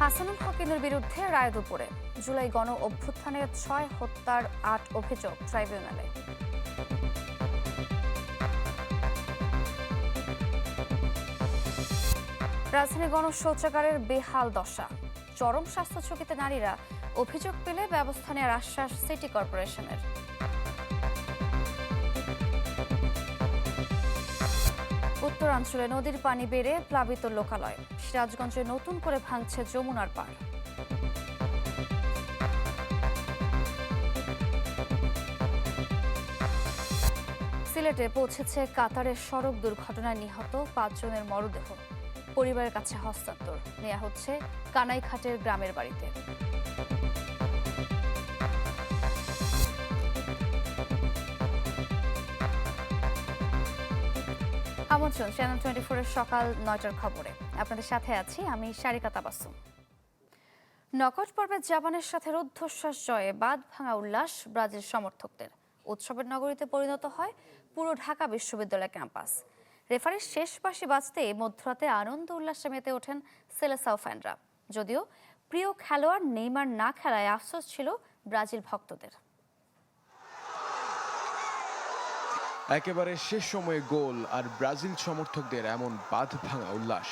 হাসানুল হকের বিরুদ্ধে রায় দুপুরে জুলাই গণ অভ্যুত্থানের ৬ হত্যার ৮ অভিযোগ ট্রাইব্যুনালে। রাজধানী গণশৌচাগারের বেহাল দশা, চরম স্বাস্থ্য ঝুঁকিতে নারীরা, অভিযোগ পেলে ব্যবস্থা নেওয়ার আশ্বাস সিটি কর্পোরেশনের। উত্তরাঞ্চলে নদীর পানি বেড়ে প্লাবিত লোকালয়, সিরাজগঞ্জে নতুন করে ভাঙছে যমুনার পাড়। সিলেটে পৌঁছেছে কাতারের সড়ক দুর্ঘটনায় নিহত ৫ জনের মরদেহ, পরিবারের কাছে হস্তান্তর নেওয়া হচ্ছে কানাইঘাটের গ্রামের বাড়িতে। আমন্ত্রণ চ্যানেল 24-এর সকাল ৯টার খবরে। আপনাদের সাথে আছি আমি সারিকা তাবাসসুম। নকআউট পর্বে জাপানের সাথে রুদ্ধশ্বাস জয়ে বাঁধ ভাঙা উল্লাস ব্রাজিল সমর্থকদের। উৎসবের নগরীতে পরিণত হয় পুরো ঢাকা বিশ্ববিদ্যালয় ক্যাম্পাস। রেফারির শেষ বাঁশি বাজতে মধ্যরাতে আনন্দ উল্লাসে মেতে ওঠেন সেলেসাও ফ্যানরা। যদিও প্রিয় খেলোয়াড় নেইমার না খেলায় আফসোস ছিল ব্রাজিল ভক্তদের। একেবারে শেষ সময়ে গোল আর ব্রাজিল সমর্থকদের এমন বাঁধ ভাঙা উল্লাস।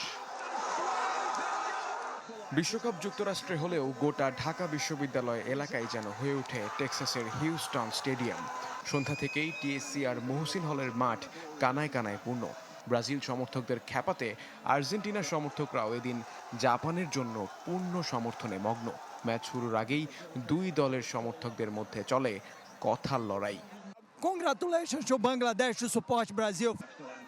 বিশ্বকাপ যুক্তরাষ্ট্রে হলেও গোটা ঢাকা বিশ্ববিদ্যালয় এলাকায় যেন হয়ে ওঠে টেক্সাসের হিউস্টন স্টেডিয়াম। সন্ধ্যা থেকেই টিএসসি আর মহসিন হলের মাঠ কানায় কানায় পূর্ণ। ব্রাজিল সমর্থকদের খ্যাপাতে আর্জেন্টিনার সমর্থকরাও এদিন জাপানের জন্য পূর্ণ সমর্থনে মগ্ন। ম্যাচ শুরুর আগেই দুই দলের সমর্থকদের মধ্যে চলে কথার লড়াই। Congratulations to Bangladesh to support Brazil.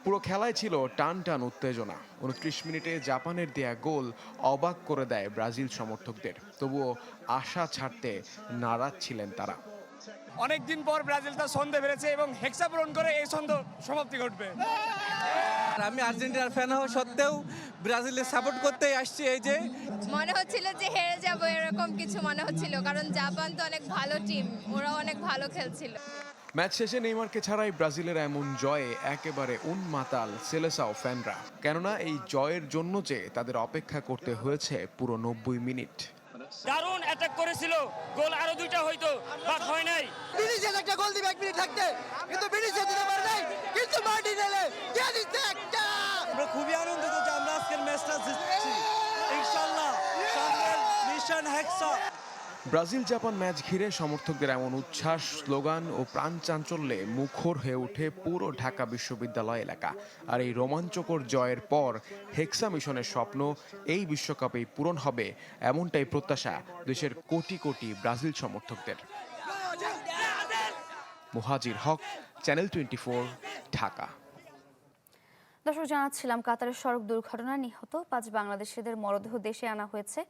পুরো খেলায় ছিল টান টান উত্তেজনা। 29 মিনিটে জাপানের দেয়া গোল অবাক করে দেয় ব্রাজিল সমর্থকদের। তবুও আশা ছাড়তে নারাজ ছিলেন তারা। অনেকদিন পর ব্রাজিল তার ছন্দে বেড়েছে এবং হেক্সা পূরণ করে এই ছন্দ সমাপ্তি ঘটবে। আমি আর্জেন্টিনার ফ্যান হওয়া সত্ত্বেও ব্রাজিলের সাপোর্ট করতেই আসছি। এই যে মনে হচ্ছিল যে হেরে যাব এরকম কিছু মনে হচ্ছিল, কারণ জাপান তো অনেক ভালো টিম, ওরা অনেক ভালো খেলছিল। ম্যাচ শেষে নেইমারকে ছাড়াই ব্রাজিলের এমন জয়ে একেবারে উন্মাতাল সেলেসাও ফ্যানরা। কেননা এই জয়ের জন্য যে তাদের অপেক্ষা করতে হয়েছে পুরো 90 মিনিট। দারুণ অ্যাটাক করেছিল, গোল আরো দুইটা হয়তো বাট হয় নাই। ভিনিসিয়াস একটা গোল দিবে 1 মিনিট থাকতে, কিন্তু ভিনিসিয়াস দিতে পারে নাই, কিন্তু মার্টিনেলে দিয়ে দিচ্ছে একটা। আমরা খুবই আনন্দিত যে আমরা আজকের ম্যাচটা জিতছি ইনশাআল্লাহ। সামনের মিশন হেক্সা। ব্রাজিল জাপান ম্যাচ ঘিরে সমর্থকদের এমন উচ্ছ্বাস, স্লোগান ও প্রাণ চাঞ্চল্যে মুখর হয়ে ওঠে পুরো ঢাকা বিশ্ববিদ্যালয় এলাকা। আর এই রোমাঞ্চকর জয়ের পর হেক্সা মিশনের স্বপ্ন এই বিশ্বকাপেই পূরণ হবে, এমনটাই প্রত্যাশা দেশের কোটি কোটি ব্রাজিল সমর্থকদের। মুহাজির হক, চ্যানেল 24, ঢাকা। দর্শক, জানাচ্ছিলাম কাতারের সড়ক দুর্ঘটনায় নিহত 5 বাংলাদেশিদের মরদেহ দেশে আনা হয়েছে।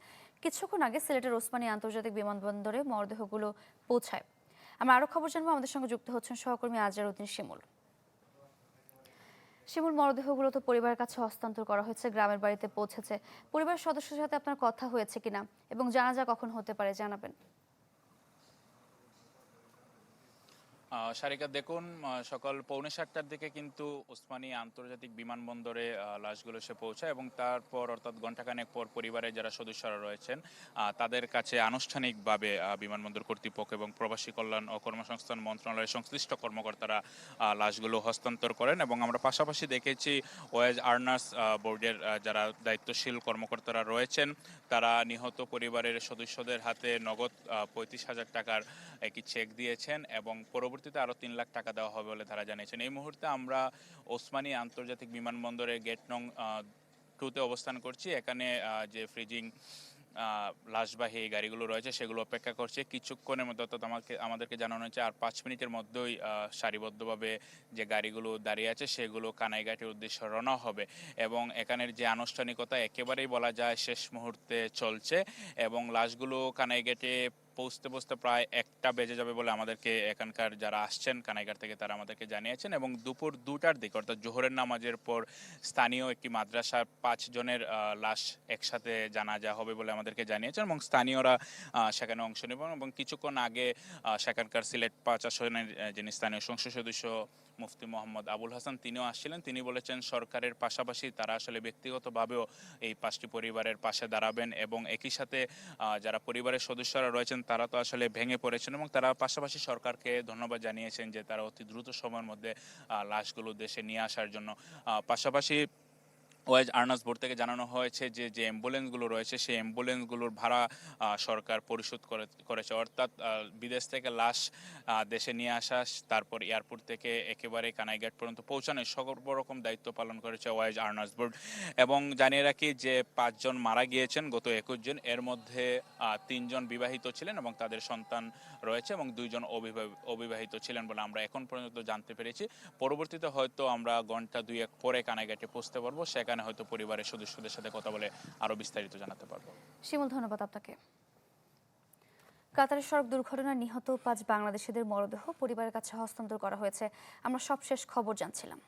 কিছুক্ষণ আগে সিলেটের ওসমানী আন্তর্জাতিক বিমানবন্দরে মরদেহগুলো পৌঁছায়। আমরা আরো খবর জানবো, আমাদের সঙ্গে যুক্ত হচ্ছেন সহকর্মী আজহারউদ্দিন শিমুল। শিমুল, মরদেহগুলো তো পরিবারের কাছে হস্তান্তর করা হয়েছে, গ্রামের বাড়িতে পৌঁছেছে। পরিবারের সদস্যদের সাথে আপনার কথা হয়েছে কিনা এবং জানাজা কখন হতে পারে জানাবেন। সারিকা, দেখুন, সকাল 6:45টার দিকে কিন্তু ওসমানী আন্তর্জাতিক বিমানবন্দরে লাশগুলো এসে পৌঁছায় এবং তারপর অর্থাৎ ঘণ্টাখানেক পর পরিবারের যারা সদস্যরা রয়েছেন তাদের কাছে আনুষ্ঠানিকভাবে বিমানবন্দর কর্তৃপক্ষ এবং প্রবাসী কল্যাণ ও কর্মসংস্থান মন্ত্রণালয়ের সংশ্লিষ্ট কর্মকর্তারা লাশগুলো হস্তান্তর করেন। এবং আমরা পাশাপাশি দেখেছি ওয়েজ আর্নার্স বোর্ডের যারা দায়িত্বশীল কর্মকর্তারা রয়েছেন তারা নিহত পরিবারের সদস্যদের হাতে নগদ 35,000 টাকার একটি চেক দিয়েছেন এবং পরবর্তীতে আরো 3 লাখ টাকা দেওয়া হবে বলে তারা জানিয়েছেন। এই মুহূর্তে আমরা ওসমানী আন্তর্জাতিক বিমানবন্দরের গেট নং 2-তে অবস্থান করছি। এখানে যে ফ্রিজিং লাশবাহী গাড়িগুলো রয়েছে সেগুলো অপেক্ষা করছে। কিছুক্ষণের মধ্যে, অর্থাৎ আমাদেরকে জানানো হয়েছে আর 5 মিনিটের মধ্যেই সারিবদ্ধভাবে যে গাড়িগুলো দাঁড়িয়ে আছে সেগুলো কানাইঘাটের উদ্দেশ্যে রওনা হবে এবং এখানের যে আনুষ্ঠানিকতা একেবারেই বলা যায় শেষ মুহূর্তে চলছে এবং লাশগুলো কানাইঘাটে পৌঁছতে প্রায় 1টা বেজে যাবে বলে আমাদেরকে এখানকার যারা আসছেন কানাইঘাট থেকে তারা আমাদেরকে জানিয়েছেন। এবং দুপুর 2টার দিকে অর্থাৎ জোহরের নামাজের পর স্থানীয় একটি মাদ্রাসার 5 জনের লাশ একসাথে জানাজা হবে বলে আমাদেরকে জানিয়েছেন এবং স্থানীয়রা সেখানে অংশ নেবেন। এবং কিছুক্ষণ আগে সেখানকার সিলেট 5 আসনের যিনি স্থানীয় সংসদ সদস্য মুফতি মোহাম্মদ আবুল হাসান, তিনিও আসছিলেন। তিনি বলেছেন সরকারের পাশাপাশি তারা আসলে ব্যক্তিগতভাবেও এই 5টি পরিবারের পাশে দাঁড়াবেন এবং একই সাথে যারা পরিবারের সদস্যরা রয়েছেন তারা তো আসলে ভেঙে পড়েছেন এবং তারা পাশাপাশি সরকারকে ধন্যবাদ জানিয়েছেন যে তারা অতি দ্রুত সময়ের মধ্যে লাশগুলো দেশে নিয়ে আসার জন্য। পাশাপাশি ওয়াইজ আর্নার্স বোর্ড থেকে জানানো হয়েছে যে যে অ্যাম্বুলেন্সগুলো রয়েছে সেই অ্যাম্বুলেন্সগুলোর ভাড়া সরকার পরিশোধ করেছে, অর্থাৎ বিদেশ থেকে লাশ দেশে নিয়ে আসা, তারপর এয়ারপোর্ট থেকে একেবারে কানাইঘাট পর্যন্ত পৌঁছানোর সর্বরকম দায়িত্ব পালন করেছে ওয়াইজ আর্নার্স বোর্ড। এবং জানিয়ে রাখি যে 5 জন মারা গিয়েছেন গত 21 জন, এর মধ্যে 3 জন বিবাহিত ছিলেন এবং তাদের সন্তান রয়েছে এবং 2 জন অবিবাহিত ছিলেন বলে আমরা এখন পর্যন্ত জানতে পেরেছি। পরবর্তীতে হয়তো আমরা ঘন্টা 2-1 পরে কানাইঘাটে পৌঁছতে পারবো, সেখানে হয়তো পরিবারের সদস্যদের সাথে কথা বলে আরো বিস্তারিত জানাতে পারবো। শিমুল, ধন্যবাদ আপনাকে। কাতারের সড়ক দুর্ঘটনায় নিহত 5 বাংলাদেশিদের মরদেহ পরিবারের কাছে হস্তান্তর করা হয়েছে। আমরা সবশেষ খবর জানছিলাম।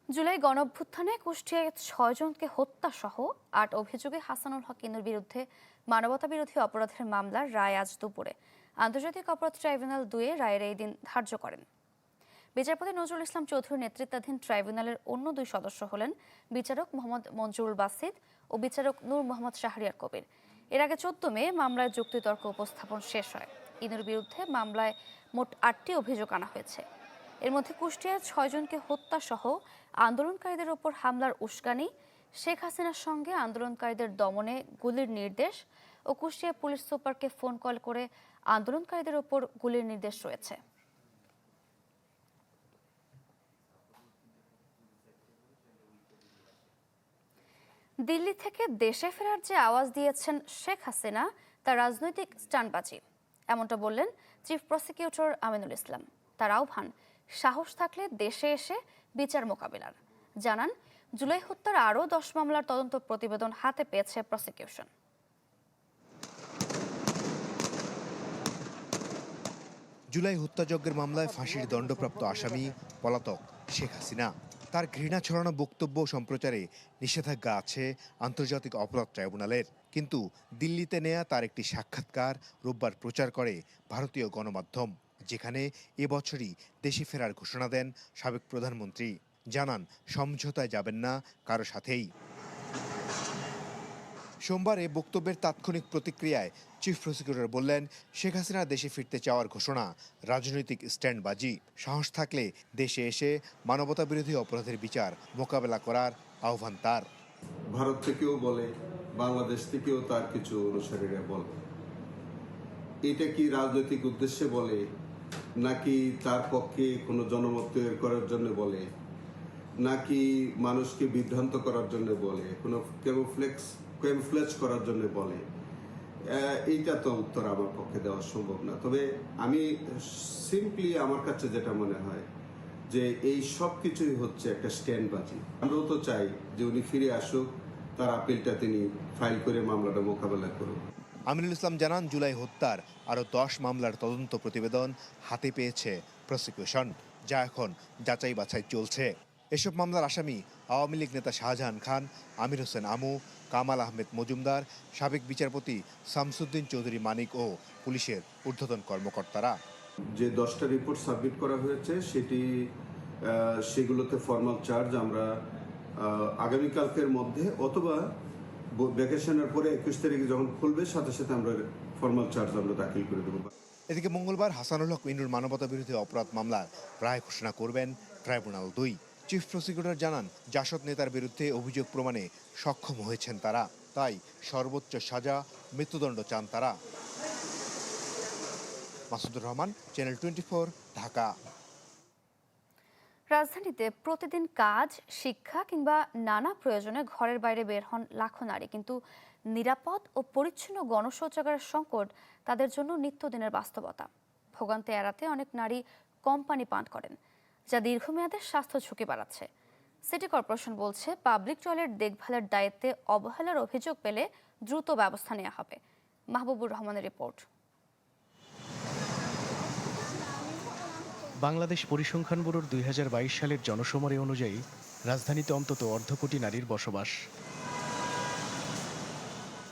জুলাই গণঅভ্যুত্থানে কুষ্টিয়ায় 6 জনকে হত্যা সহ 8 অভিযোগে হাসানুল হক ইনুর বিরুদ্ধে মানবতাবিরোধী অপরাধের মামলার রায় আজ দুপুরে আন্তর্জাতিক অপরাধ ট্রাইব্যুনাল 2 রায়ের এই দিন ধার্য করেন। বিচারপতি নজরুল ইসলাম চৌধুরীর নেতৃত্বাধীন ট্রাইব্যুনালের অন্য 2 সদস্য হলেন বিচারক মোহাম্মদ মঞ্জুরুল বাসিদ ও বিচারক নূর মোহাম্মদ শাহরিয়ার কবির। এর আগে 14 মে মামলায় যুক্তিতর্ক উপস্থাপন শেষ হয়। ইনুর বিরুদ্ধে মামলায় মোট 8টি অভিযোগ আনা হয়েছে। এর মধ্যে কুষ্টিয়ায় 6 জনকে হত্যা সহ আন্দোলনকারীদের ওপর হামলার উস্কানি, শেখ হাসিনার সঙ্গে আন্দোলনকারীদের দমনে গুলির নির্দেশ ও কুষ্টিয়া পুলিশ সুপারকে ফোন কল করে আন্দোলনকারীদের ওপর গুলির নির্দেশ রয়েছে। দিল্লি থেকে দেশে ফেরার যে আওয়াজ দিয়েছেন শেখ হাসিনা তা রাজনৈতিক স্টান্টবাজি, এমনটা বললেন চিফ প্রসিকিউটর আমিনুল ইসলাম। তার আহ্বান, সাহস থাকলে দেশে এসে বিচার মোকাবিলার। জানান, জুলাই হত্যার আরও 10 মামলার তদন্ত প্রতিবেদন হাতে পেয়েছে প্রসিকিউশন। জুলাই হত্যাযজ্ঞের মামলায় ফাঁসির দণ্ডপ্রাপ্ত আসামি পলাতক শেখ হাসিনা। তার ঘৃণা ছড়ানো বক্তব্য সম্প্রচারে নিষেধাজ্ঞা আছে আন্তর্জাতিক অপরাধ ট্রাইব্যুনালের। কিন্তু দিল্লিতে নেয়া তার একটি সাক্ষাৎকার রোববার প্রচার করে ভারতীয় গণমাধ্যম, যেখানে এবছরই দেশে ফেরার ঘোষণা দেন সাবেক প্রধানমন্ত্রী। জানান, সমঝোতায় যাবেন না কারো সাথেই। সোমবার এ বক্তব্যের তাৎক্ষণিক প্রতিক্রিয়ায় চিফ প্রসিকিউটর বললেন, শেখ হাসিনা দেশে ফিরতে চাওয়ার ঘোষণা রাজনৈতিক স্ট্যান্ডবাজি। সাহস থাকলে দেশে এসে মানবতাবিরোধী অপরাধের বিচার মোকাবেলা করার আহ্বান তার। ভারত থেকেও বলে, বাংলাদেশ থেকেও তার কিছু অনুসারীরা বলে। এটা কি রাজনৈতিক উদ্দেশ্যে বলে, নাকি তার পক্ষে কোনো জনমত তৈরি করার জন্য বলে, নাকি মানুষকে বিভ্রান্ত করার জন্য বলে, কোনো ক্যামফ্লেজ করার জন্য বলে, এইটা তো উত্তর আমার পক্ষে দেওয়া সম্ভব না। তবে আমি সিম্পলি আমার কাছে যেটা মনে হয় যে এই সব কিছুই হচ্ছে একটা স্ট্যান্ডবাজি। আমরাও তো চাই যে উনি ফিরে আসুক, তার আপিলটা তিনি ফাইল করে মামলাটা মোকাবেলা করুন। আমিনুল ইসলাম জানান, জুলাই হত্যার আরও 10 মামলার তদন্ত প্রতিবেদন হাতে পেয়েছে প্রসিকিউশন, যা এখন যাচাই বাছাই চলছে। এসব মামলার আসামি আওয়ামী লীগ নেতা শাহজাহান খান, আমির হোসেন আমু, কামাল আহমেদ মজুমদার, সাবেক বিচারপতি শামসুদ্দিন চৌধুরী মানিক ও পুলিশের ঊর্ধ্বতন কর্মকর্তারা। যে 10টা রিপোর্ট সাবমিট করা হয়েছে সেগুলোতে ফর্মাল চার্জ আমরা আগামীকালকের মধ্যে অথবা ভ্যাকেশনের পরে 21 তারিখে যখন খুলবে সাথে সাথে আমরা ফর্মাল চার্জ আমরা দাখিল করে দেবো। এদিকে মঙ্গলবার হাসানুল হক ইনুর মানবতাবিরোধী অপরাধ মামলার রায় ঘোষণা করবেন ট্রাইব্যুনাল 2। চিফ প্রসিকিউটর জানান, জাসদ নেতার বিরুদ্ধে অভিযোগ প্রমাণে সক্ষম হয়েছেন তারা, তাই সর্বোচ্চ সাজা মৃত্যুদণ্ড চান তারা। মাসুদুর রহমান, চ্যানেল 24, ঢাকা। রাজধানীতে প্রতিদিন কাজ, শিক্ষা কিংবা নানা প্রয়োজনে ঘরের বাইরে বের হন লাখো নারী, কিন্তু নিরাপদ ও পরিচ্ছন্ন গণশৌচাগারের সংকট তাদের জন্য নিত্যদিনের বাস্তবতা। ভোগান্তি এড়াতে অনেক নারী কম পানি পান করেন, যা দীর্ঘমেয়াদে স্বাস্থ্য ঝুঁকি বাড়াচ্ছে। সিটি কর্পোরেশন বলছে, পাবলিক টয়লেট দেখভালের দায়িত্বে অবহেলার অভিযোগ পেলে দ্রুত ব্যবস্থা নেওয়া হবে। মাহবুবুর রহমানের রিপোর্ট। বাংলাদেশ পরিসংখ্যান ব্যুরোর 2022 সালের জনশুমারি অনুযায়ী রাজধানীতে অন্তত অর্ধকোটি নারীর বসবাস,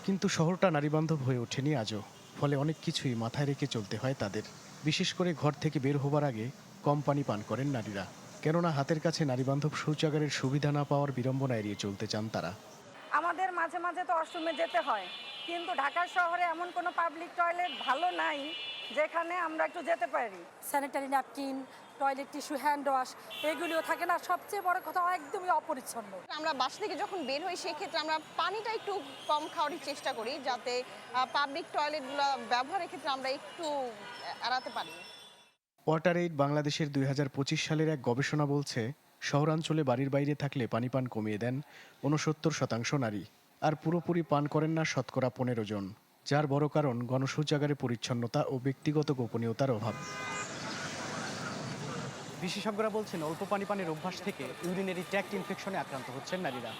কিন্তু শহরটা নারীবান্ধব হয়ে ওঠেনি আজও। ফলে অনেক কিছুই মাথায় রেখে চলতে হয় তাদের। বিশেষ করে ঘর থেকে বের হবার আগে কম পানি পান করেন নারীরা। কেননা হাতের কাছে নারীবান্ধব শৌচাগারের সুবিধা না পাওয়ার বিড়ম্বনা এড়িয়ে চলতে চান তারা। আমাদের মাঝে মাঝে তো ওয়াশরুমে যেতে হয়, কিন্তু ঢাকা শহরে এমন কোনো পাবলিক টয়লেট ভালো নাই যেখানে আমরা একটু যেতে পারি। Sanitary napkin, toilet tissue, hand wash এগুলিও থাকে না। সবচেয়ে বড় কথা একদমই অপরিচ্ছন্ন। আমরা বাসা থেকে যখন বের হই সেক্ষেত্রে আমরা পানিটা একটু কম খাওয়ার চেষ্টা করি, যাতে পাবলিক টয়লেটগুলো ব্যবহারের ক্ষেত্রে আমরা একটু এড়াতে পারি। ওয়াটার এইড বাংলাদেশের 2025 সালের এক গবেষণা বলছে, শহরাঞ্চলে বাড়ির বাইরে থাকলে পানি পান কমিয়ে দেন 69% নারী, আর পুরোপুরি পান করেন না শতকরা 15 জন, যার বড় কারণ গণশৌচাগারে পরিচ্ছন্নতা ও ব্যক্তিগত গোপনীয়তার অভাব। বিশেষজ্ঞরা বলছেন অল্প পানি পানের অভ্যাস থেকে ইউরিনারি ট্র্যাক্ট ইনফেকশনে আক্রান্ত হচ্ছেন নারীরা,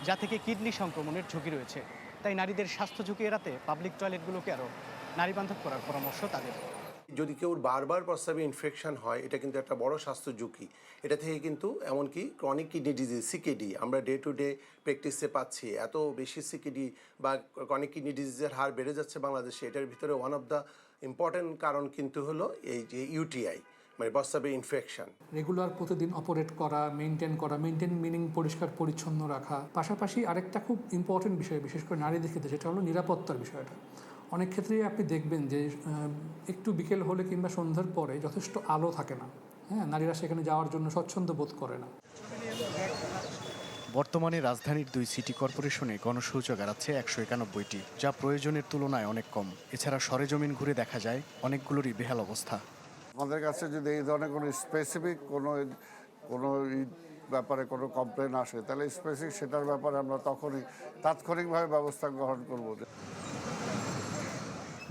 যা থেকে কিডনি সংক্রমণের ঝুঁকি রয়েছে। তাই নারীদের স্বাস্থ্য ঝুঁকি এড়াতে পাবলিক টয়লেটগুলোকে আরও নারীবান্ধব করার পরামর্শ তাদের। যদি কেউ বারবার প্রস্রাবে ইনফেকশন হয়, এটা কিন্তু একটা বড় স্বাস্থ্য ঝুঁকি। এটা থেকে কিন্তু এমনকি ক্রনিক কিডনি ডিজিজ সিকেডি আমরা ডে টু ডে প্র্যাকটিসে পাচ্ছি। এত বেশি সিকেডি বা ক্রনিক কিডনি ডিজিজের হার বেড়ে যাচ্ছে বাংলাদেশে। এটার ভিতরে ওয়ান অফ দ্য ইম্পর্টেন্ট কারণ কিন্তু হলো এই যে ইউটিআই, মানে প্রস্রাবে ইনফেকশন। রেগুলার প্রতিদিন অপারেট করা, মেনটেন মিনিং পরিষ্কার পরিচ্ছন্ন রাখা। পাশাপাশি আরেকটা খুব ইম্পর্টেন্ট বিষয়, বিশেষ করে নারীদের ক্ষেত্রে, সেটা হলো নিরাপত্তার বিষয়টা। অনেক ক্ষেত্রেই আপনি দেখবেন যে একটু বিকেল হলে কিংবা সন্ধ্যার পরে যথেষ্ট আলো থাকে না, হ্যাঁ, নারীরা সেখানে যাওয়ার জন্য স্বচ্ছন্দ বোধ করে না। বর্তমানে রাজধানীর 2 সিটি কর্পোরেশনে গণশৌচাগার আছে 191টি, যা প্রয়োজনের তুলনায় অনেক কম। এছাড়া সরেজমিন ঘুরে দেখা যায় অনেকগুলোরই বেহাল অবস্থা। আমাদের কাছে যদি এই ধরনের কোনো স্পেসিফিক কোনো ব্যাপারে কোনো কমপ্লেন আসে, তাহলে স্পেসিফিক সেটার ব্যাপারে আমরা তখনই তাৎক্ষণিকভাবে ব্যবস্থা গ্রহণ করব।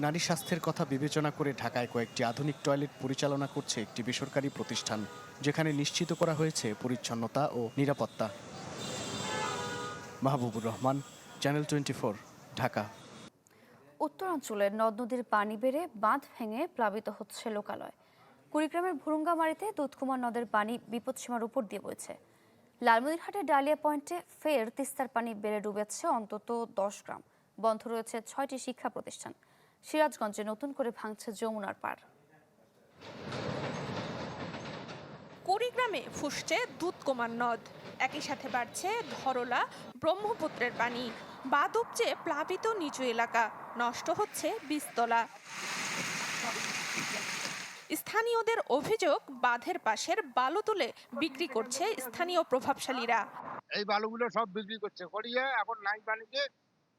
নারী স্বাস্থ্যের কথা বিবেচনা করে ঢাকায় কয়েকটি আধুনিক টয়লেট পরিচালনা করছে একটি বেসরকারি প্রতিষ্ঠান, যেখানে নিশ্চিত করা হয়েছে পরিচ্ছন্নতা ও নিরাপত্তা। মাহবুবুর রহমান, চ্যানেল 24, ঢাকা। উত্তরাঞ্চলের নদ নদীর পানি বেড়ে বাঁধ ভেঙে প্লাবিত হচ্ছে লোকালয়। কুড়িগ্রামের ভুরুঙ্গামারীতে দুধকুমার নদের পানি বিপদসীমার উপর দিয়ে বইছে। লালমনিরহাটের ডালিয়া পয়েন্টে ফের তিস্তার পানি বেড়ে ডুবেছে অন্তত 10 গ্রাম। বন্ধ রয়েছে 6টি শিক্ষা প্রতিষ্ঠান। সিরাজগঞ্জে নতুন করে ভাঙছে যমুনার পাড়। কুড়িগ্রামে ফুসছে দুধকুমার নদ, একই সাথে বাড়ছে ধরলা ব্রহ্মপুত্রের পানি। বাঁধ উপচে প্লাবিত নিচু এলাকা, নষ্ট হচ্ছে বীজতলা। স্থানীয়দের অভিযোগ, বাঁধের পাশের বালু তুলে বিক্রি করছে স্থানীয় প্রভাবশালীরা। এই বালুগুলো সব বিক্রি করছে, করিয়ে এখন নাই পানিতে,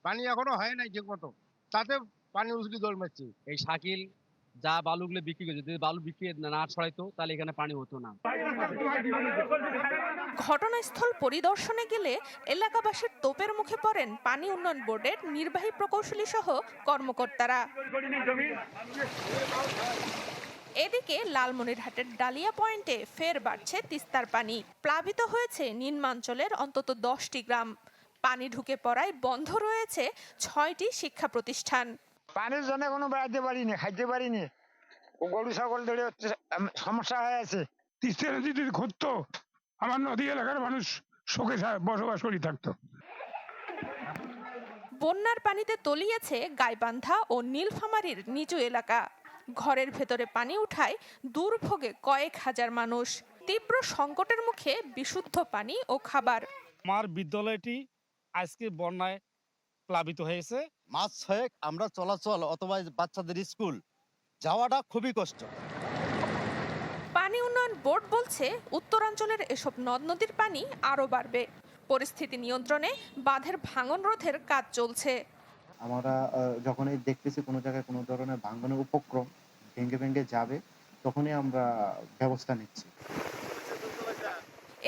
পানি এখনো হয় নাই ঠিক মতো, তাতে পানি উচলি দৌড় মারছে। এই শাকিল যা বালুগুলো বিক্রি করছে, যদি বালু বিক্রি না ছড়াইতো তাহলে এখানে পানি হতো না। ঘটনাস্থল পরিদর্শনে গেলে এলাকাবাসীর তোপের মুখে পড়েন পানি উন্নয়ন বোর্ডের নির্বাহী প্রকৌশলী সহ কর্মকর্তারা। এদিকে লালমনিরহাটের ডালিয়া পয়েন্টে ফের বাড়ছে তিস্তার পানি। প্লাবিত হয়েছে নিম্নাঞ্চলের অন্তত 10টি গ্রাম। পানি ঢুকে পড়ায় বন্ধ রয়েছে 6টি শিক্ষা প্রতিষ্ঠান। পানির জন্য কোনো বেড়াতে পারিনি, খাইতে পারিনি, গরু ছাগল ধরে সমস্যা হয়ে আছে। তিস্তা নদী যদি ঘুরতো, আমার নদী এলাকার মানুষ শোকে বসবাস করে থাকতো। বন্যার পানিতে তলিয়েছে গাইবান্ধা ও নীলফামারীর নিচু এলাকা। ঘরের ভেতরে পানি উঠায় দুর্ভোগে কয়েক হাজার মানুষ। তীব্র সংকটের মুখে বিশুদ্ধ পানি ও খাবার। আমার বিদ্যালয়টি আজকে বন্যায় প্লাবিত হয়েছে। মাস ছয়েক আমরা চলাচল অথবা বাচ্চাদের স্কুল যাওয়াটা খুবই কষ্ট। পানি উন্নয়ন বোর্ড বলছে উত্তরাঞ্চলের এসব নদ নদীর পানি আরো বাড়বে। পরিস্থিতি নিয়ন্ত্রণে বাঁধের ভাঙন রোধের কাজ চলছে। আমরা যখনই দেখতেছি কোনো জায়গায় কোনো ধরনের ভাঙনের উপক্রম ভেঙে যাবে, তখনই আমরা ব্যবস্থা নিচ্ছি।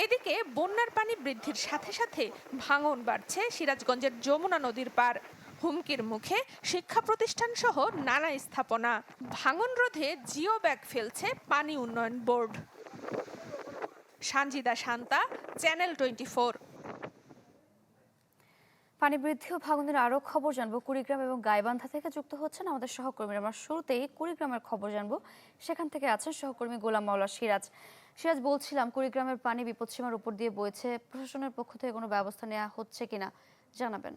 এদিকে বন্যার পানি বৃদ্ধির সাথে সাথে ভাঙন বাড়ছে সিরাজগঞ্জের যমুনা নদীর পার। হুমকির মুখে শিক্ষা প্রতিষ্ঠান সহ নানা স্থাপনা। ভাঙন রোধে জিও ব্যাগ ফেলছে পানি উন্নয়ন বোর্ড। সানজিদা শান্তা, চ্যানেল 24। পানি বৃদ্ধি ও ভাঙনের আরও খবর জানবো। কুড়িগ্রাম এবং গাইবান্ধা থেকে যুক্ত হচ্ছেন আমাদের সহকর্মীরা। আমরা শুরুতেই কুড়িগ্রামের খবর জানবো, সেখান থেকে আছেন সহকর্মী গোলাম মাওলা সিরাজ। সিরাজ, বলছিলাম কুড়িগ্রামের পানি বিপদসীমার উপর দিয়ে বইছে, প্রশাসনের পক্ষ থেকে কোনো ব্যবস্থা নেওয়া হচ্ছে কিনা জানাবেন।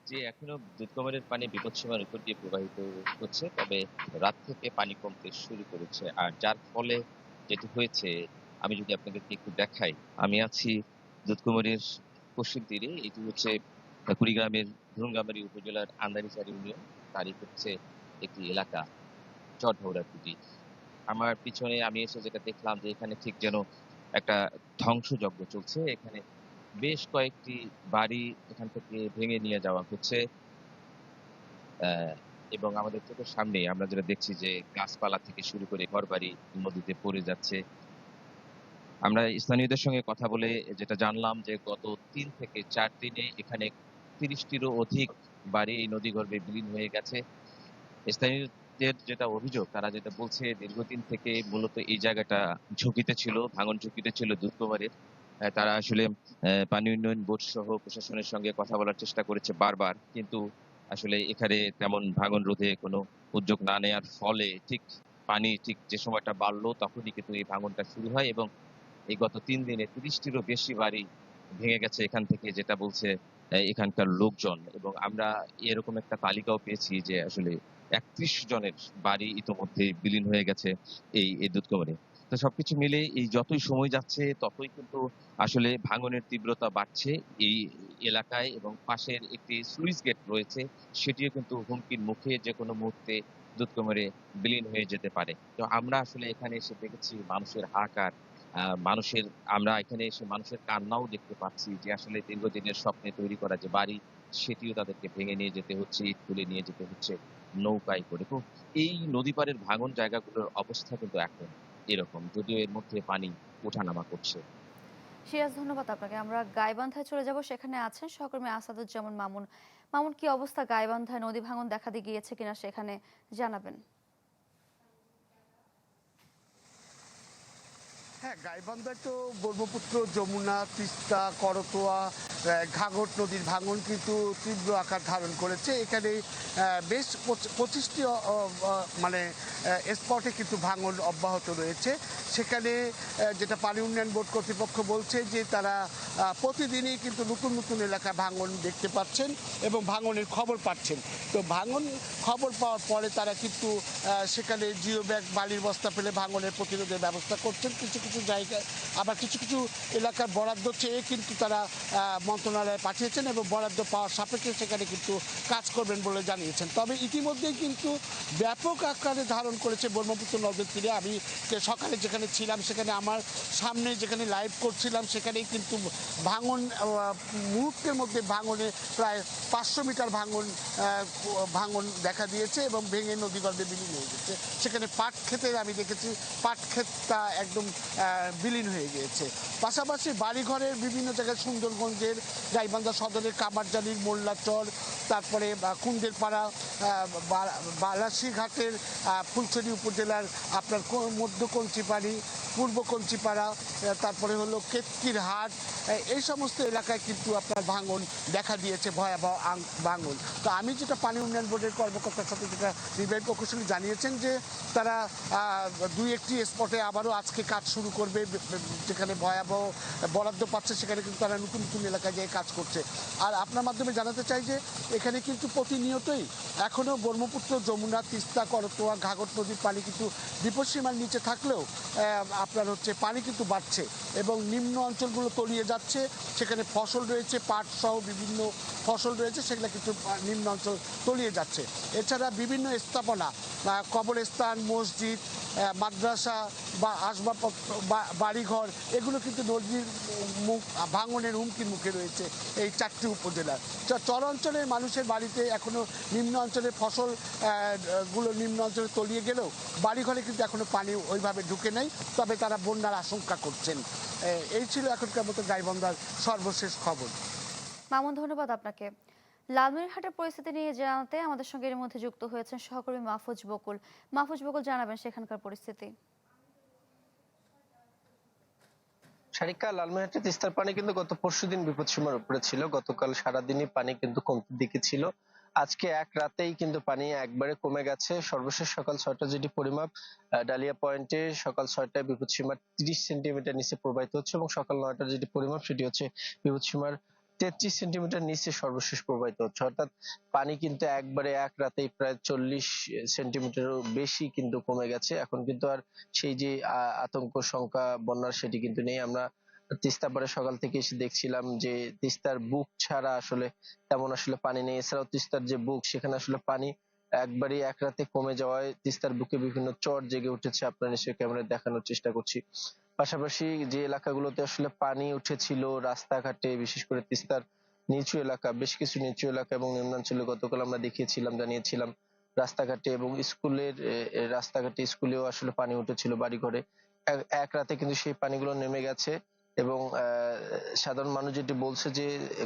যে এখনো দুধকুমারের পানি বিপদসীমার উপর দিয়ে প্রবাহিত হচ্ছে, তবে রাত থেকে পানি কমতে শুরু করেছে। আর যার ফলে যেটি হয়েছে, আমি যদি আপনাদেরকে একটু দেখাই, আমি আছি দুধকুমারের পশ্চিম তীরে। এটি হচ্ছে কুড়িগ্রামের ধুরুঙ্গামারী উপজেলার আন্দারিচার ইউনিয়ন, তারই হচ্ছে একটি এলাকা চরঢৌরাকুটি। আমার পিছনে আমি এসে যেটা দেখলাম যে এখানে ঠিক যেন একটা ধ্বংসযজ্ঞ চলছে। এখানে বেশ কয়েকটি বাড়ি এখান থেকে ভেঙে নিয়ে যাওয়া হচ্ছে, এবং আমাদের চোখের সামনে আমরা যেটা দেখছি যে গাছপালা থেকে শুরু করে ঘরবাড়ি নদীতে পড়ে যাচ্ছে। আমরা স্থানীয়দের সঙ্গে কথা বলে যেটা জানলাম যে গত ৩ থেকে ৪ দিনে এখানে ৩০টিরও অধিক বাড়ি এই নদীগর্ভে বিলীন হয়ে গেছে। স্থানীয়দের যেটা অভিযোগ, তারা যেটা বলছে দীর্ঘদিন থেকে মূলত এই জায়গাটা ঝুঁকিতে ছিল, ভাঙন ঝুঁকিতে ছিল দুধকুমারের। তারা আসলে পানি উন্নয়ন বোর্ড সহ প্রশাসনের সঙ্গে কথা বলার চেষ্টা করেছে বারবার, কিন্তু আসলে এখানে তেমন ভাঙন রোধে কোনো উদ্যোগ না নেওয়ার ফলে পানি যে সময়টা বাড়লো তখনই কিন্তু এই ভাঙনটা শুরু হয়, এবং এই গত ৩ দিনে ৩০টিরও বেশি বাড়ি ভেঙে গেছে এখান থেকে, যেটা বলছে এখানকার লোকজন। এবং আমরা এরকম একটা তালিকাও পেয়েছি যে আসলে ৩১ জনের বাড়ি ইতোমধ্যে বিলীন হয়ে গেছে এই দুধকুমারে। তো সবকিছু মিলে এই যতই সময় যাচ্ছে ততই কিন্তু আসলে ভাঙনের তীব্রতা বাড়ছে এই এলাকায়, এবং পাশের একটি স্লুইস গেট রয়েছে, সেটিও কিন্তু হুমকির মুখে যে কোনো মুহূর্তে দুধকুমারে বিলীন হয়ে যেতে পারে। তো আমরা আসলে এখানে এসে দেখেছি মানুষের হাহাকার, আমরা এখানে এসে মানুষের কান্নাও দেখতে পাচ্ছি যে আসলে দীর্ঘদিনের স্বপ্নে তৈরি করা যে বাড়ি, সেটিও তাদেরকে ভেঙে নিয়ে যেতে হচ্ছে, ইট তুলে নিয়ে যেতে হচ্ছে নৌকায় করে। তো এই নদী পাড়ের ভাঙন জায়গাগুলোর অবস্থা কিন্তু এখন এরকম, যদিও এর মধ্যে পানি ওঠানামা করছে। সিরাজ, ধন্যবাদ আপনাকে। আমরা গাইবান্ধায় চলে যাব, সেখানে আছেন সহকর্মী আসাদুজ্জামান মামুন। মামুন, কি অবস্থা গাইবান্ধায়? নদী ভাঙন দেখা দিয়ে গিয়েছে কিনা সেখানে জানাবেন। হ্যাঁ, গাইবান্ধায় তো ব্রহ্মপুত্র, যমুনা, তিস্তা, করতোয়া, ঘাঘট নদীর ভাঙন কিন্তু তীব্র আকার ধারণ করেছে। এখানে বেশ 25টি মানে স্পটে কিন্তু ভাঙন অব্যাহত রয়েছে। সেখানে যেটা পানি উন্নয়ন বোর্ড কর্তৃপক্ষ বলছে যে তারা প্রতিদিনই কিন্তু নতুন নতুন এলাকায় ভাঙন দেখতে পাচ্ছেন এবং ভাঙনের খবর পাচ্ছেন। তো ভাঙন খবর পাওয়ার পরে তারা কিন্তু সেখানে জিও ব্যাগ, বালির বস্তা ফেলে ভাঙনের প্রতিরোধের ব্যবস্থা করছেন। কিছু কিছু জায়গায় আবার কিছু কিছু এলাকার বরাদ্দ চেয়ে কিন্তু তারা মন্ত্রণালয়ে পাঠিয়েছেন এবং বরাদ্দ পাওয়ার সাপেক্ষে সেখানে কিন্তু কাজ করবেন বলে জানিয়েছেন। তবে ইতিমধ্যেই কিন্তু ব্যাপক আকারে ধারণ করেছে ব্রহ্মপুত্র নদের তীরে। আমি সকালে যেখানে ছিলাম সেখানে আমার সামনে যেখানে লাইভ করছিলাম সেখানেই কিন্তু ভাঙন মুহূর্তের মধ্যে ভাঙনে প্রায় 500 মিটার ভাঙন দেখা দিয়েছে এবং ভেঙে নদীগর্ভে বিলীন হয়ে গেছে। সেখানে পাট ক্ষেতে আমি দেখেছি পাট ক্ষেতটা একদম বিলীন হয়ে গিয়েছে। পাশাপাশি বাড়িঘরের বিভিন্ন জায়গায় সুন্দরগঞ্জের গাইবান্ধা সদরের কামারজালির মোল্লাচর, তারপরে কুন্দের পাড়া, বালাসীঘাটের ফুলছড়ি উপজেলার আপনার মধ্য কঞ্চিপাড়ি, পূর্ব কঞ্চিপাড়া, তারপরে হলো কেতকির হাট, এই সমস্ত এলাকায় কিন্তু আপনার ভাঙন দেখা দিয়েছে, ভয়াবহ ভাঙন। তো আমি যেটা পানি উন্নয়ন বোর্ডের কর্মকর্তার সাথে যেটা নির্বাহী প্রকৌশলী জানিয়েছেন যে তারা 2-1টি স্পটে আবারও আজকে কাজ শুরু করবে, যেখানে ভয়াবহ বরাদ্দ পাচ্ছে সেখানে কিন্তু তারা নতুন নতুন এলাকায় যেয়ে কাজ করছে। আর আপনার মাধ্যমে জানাতে চাই যে এখানে কিন্তু প্রতিনিয়তই এখনও ব্রহ্মপুত্র, যমুনা, তিস্তা, করতোয়া, ঘাঘট নদীর পানি কিন্তু বিপদসীমার নিচে থাকলেও আপনার পানি কিন্তু বাড়ছে এবং নিম্ন অঞ্চলগুলো তলিয়ে যাচ্ছে। সেখানে ফসল রয়েছে, পাট সহ বিভিন্ন ফসল রয়েছে, সেগুলো কিন্তু নিম্ন অঞ্চল তলিয়ে যাচ্ছে। এছাড়া বিভিন্ন স্থাপনা, কবরস্থান, মসজিদ, মাদ্রাসা বা আসবাবপত্র, বাড়িঘর, এগুলো কিন্তু নদীর ভাঙনের হুমকির মুখে রয়েছে এই 4টি উপজেলার। চরাঞ্চলের মানুষের বাড়িতে এখনও নিম্ন অঞ্চলের ফসল গুলো নিম্ন অঞ্চলে তলিয়ে গেলেও বাড়িঘরে কিন্তু এখনও পানি ওইভাবে ঢুকে নেই, তবে তারা বন্যার আশঙ্কা করছেন। এই ছিল এখনকার মতো গাইবান্ধার সর্বশেষ খবর। মামুন, ধন্যবাদ আপনাকে। লালমনিরহাটের পরিস্থিতি নিয়ে জানাতে আমাদের সঙ্গে এর মধ্যে যুক্ত হয়েছেন সহকর্মী মাহফুজ বকুল। মাহফুজ বকুল, জানাবেন সেখানকার পরিস্থিতি। সারিকা, লালমনিরহাটে তিস্তার পানি কিন্তু গত পরশুদিন বিপদসীমার উপরে ছিল। গতকাল সারাদিনই পানি কিন্তু কমতির দিকে ছিল। আজকে এক রাতেই কিন্তু পানি একবারে কমে গেছে। সর্বশেষ সকাল 6টা যেটি পরিমাপ, ডালিয়া পয়েন্টে সকাল 6টায় বিপদসীমার 30 সেন্টিমিটার নিচে প্রবাহিত হচ্ছে এবং সকাল 9টার যেটি পরিমাপ সেটি হচ্ছে বিপদসীমার 33 সেন্টিমিটার নিচে সর্বশেষ প্রবাহিত হচ্ছে, অর্থাৎ পানি কিন্তু একবারে এক রাতেই প্রায় 40 সেন্টিমিটারও বেশি কিন্তু কমে গেছে। এখন কিন্তু আর সেই যে আতঙ্ক শঙ্কা বন্যার সেটি কিন্তু নেই। আমরা তিস্তা পাড়ে সকাল থেকে এসে দেখছিলাম যে তিস্তার বুক ছাড়া আসলে তেমন আসলে পানি নেই। এছাড়াও তিস্তার যে বুক সেখানে আসলে পানি একবারই এক রাতে কমে যাওয়ায় তিস্তার বুকে বিভিন্ন চর জেগে উঠেছে, আপনারা নিশ্চয়ই ক্যামেরায় দেখানোর চেষ্টা করছি। পাশাপাশি যে এলাকাগুলোতে আসলে পানি উঠেছিল রাস্তাঘাটে, বিশেষ করে তিস্তার নিচু এলাকা, বেশ কিছু নিচু এলাকা এবং নিম্নাঞ্চলে গতকাল আমরা দেখিয়েছিলাম, জানিয়েছিলাম রাস্তাঘাটে এবং রাস্তাঘাটে স্কুলেও আসলে পানি উঠেছিল বাড়িঘরে। এক রাতে কিন্তু সেই পানিগুলো নেমে গেছে এবং সাধারণ মানুষ যেটি বলছে যে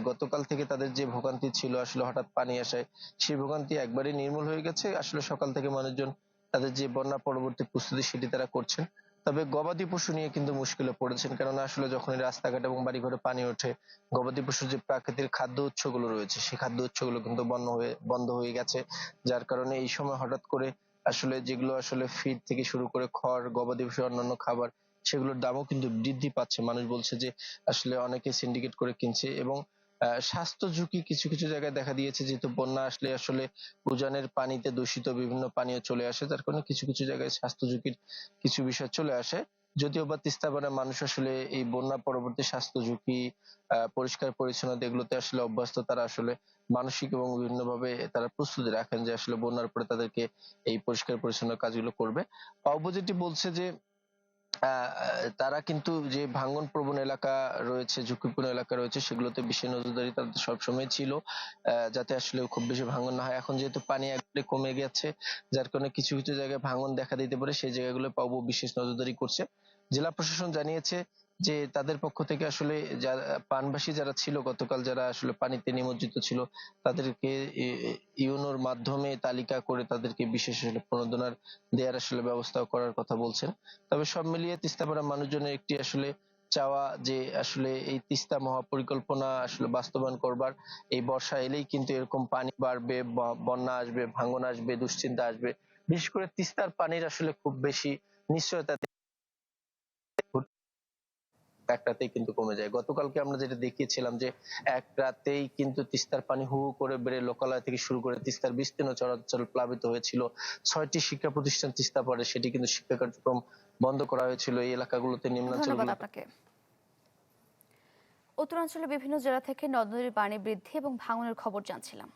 গতকাল থেকে তাদের যে ভোগান্তি ছিল আসলে হঠাৎ পানি আসায়, সেই ভোগান্তি একবারই নির্মূল হয়ে গেছে। আসলে সকাল থেকে মানুষজন তাদের যে বন্যা পরবর্তী প্রস্তুতি সেটি তারা করছেন। তবে গবাদি পশু নিয়ে কিন্তু মুশকিলে পড়েছেন, কেননা আসলে যখনই রাস্তাঘাট এবং বাড়িঘরে পানি ওঠে, গবাদি পশুর যে প্রাকৃতিক খাদ্য উৎসগুলো রয়েছে সেই খাদ্য উৎসগুলো কিন্তু বন্ধ হয়ে গেছে। যার কারণে এই সময় হঠাৎ করে আসলে যেগুলো আসলে ফিড থেকে শুরু করে খড়, গবাদি পশুর অন্যান্য খাবার, সেগুলোর দামও কিন্তু বৃদ্ধি পাচ্ছে। মানুষ বলছে যে আসলে অনেকে সিন্ডিকেট করে কিনছে এবং স্বাস্থ্য ঝুঁকি কিছু কিছু জায়গায় দেখা দিয়েছে, যেহেতু বন্যা আসলে আসলে উজানের পানিতে দূষিত বিভিন্ন পানীয় চলে আসে, যার কারণে কিছু কিছু জায়গায় স্বাস্থ্য ঝুঁকির কিছু বিষয় চলে আসে। যদিও বা তিস্তা পাড়ার মানুষ আসলে এই বন্যা পরবর্তী স্বাস্থ্য ঝুঁকি, পরিষ্কার পরিচ্ছন্নতা এগুলোতে আসলে অভ্যস্ত। তারা আসলে মানসিক এবং বিভিন্ন ভাবে তারা প্রস্তুতি রাখেন যে আসলে বন্যার পরে তাদেরকে এই পরিষ্কার পরিচ্ছন্ন কাজগুলো করবে। অপোজিটই বলছে যে তারা কিন্তু যে ভাঙন প্রবণ এলাকা রয়েছে, ঝুঁকিপূর্ণ এলাকা রয়েছে, সেগুলোতে বিশেষ নজরদারি তাদের সবসময় ছিল, যাতে আসলে খুব বেশি ভাঙন না হয়। এখন যেহেতু পানি একবারে কমে গেছে, যার কারণে কিছু কিছু জায়গায় ভাঙন দেখা দিতে পারে, সেই জায়গাগুলো পাবো বিশেষ নজরদারি করছে। জেলা প্রশাসন জানিয়েছে যে তাদের পক্ষ থেকে আসলে পানবাসী যারা ছিল গতকাল, যারা আসলে পানিতে নিমজ্জিত ছিল, তাদেরকে ইউনোর মাধ্যমে তালিকা করে তাদেরকে বিশেষ প্রণোদনা দেওয়ার আসলে ব্যবস্থা করার কথা বলছেন। তবে সব মিলিয়ে তিস্তাপাড়ার মানুষজনের একটি আসলে চাওয়া যে আসলে এই তিস্তা মহাপরিকল্পনা আসলে বাস্তবায়ন করবার, এই বর্ষা এলেই কিন্তু এরকম পানি বাড়বে, বন্যা আসবে, ভাঙন আসবে, দুশ্চিন্তা আসবে। বিশেষ করে তিস্তার পানির আসলে খুব বেশি নিশ্চয়তা এক রাতেই কিন্তু কমে যায়। গতকালকে আমরা যেটা দেখিয়েছিলাম যে এক রাতেই কিন্তু তিস্তার পানি হু হু করে বেড়ে লোকালয় থেকে শুরু করে তিস্তার বিস্তীর্ণ চরাঞ্চল প্লাবিত হয়েছিল। 6টি শিক্ষা প্রতিষ্ঠান তিস্তা পাড়ে, সেটি কিন্তু শিক্ষা কার্যক্রম বন্ধ করা হয়েছিল। এই এলাকাগুলোতে ধন্যবাদ আপনাকে। উত্তরাঞ্চলের বিভিন্ন জেলা থেকে নদ নদীর পানি বৃদ্ধি এবং ভাঙনের খবর জানছিলাম।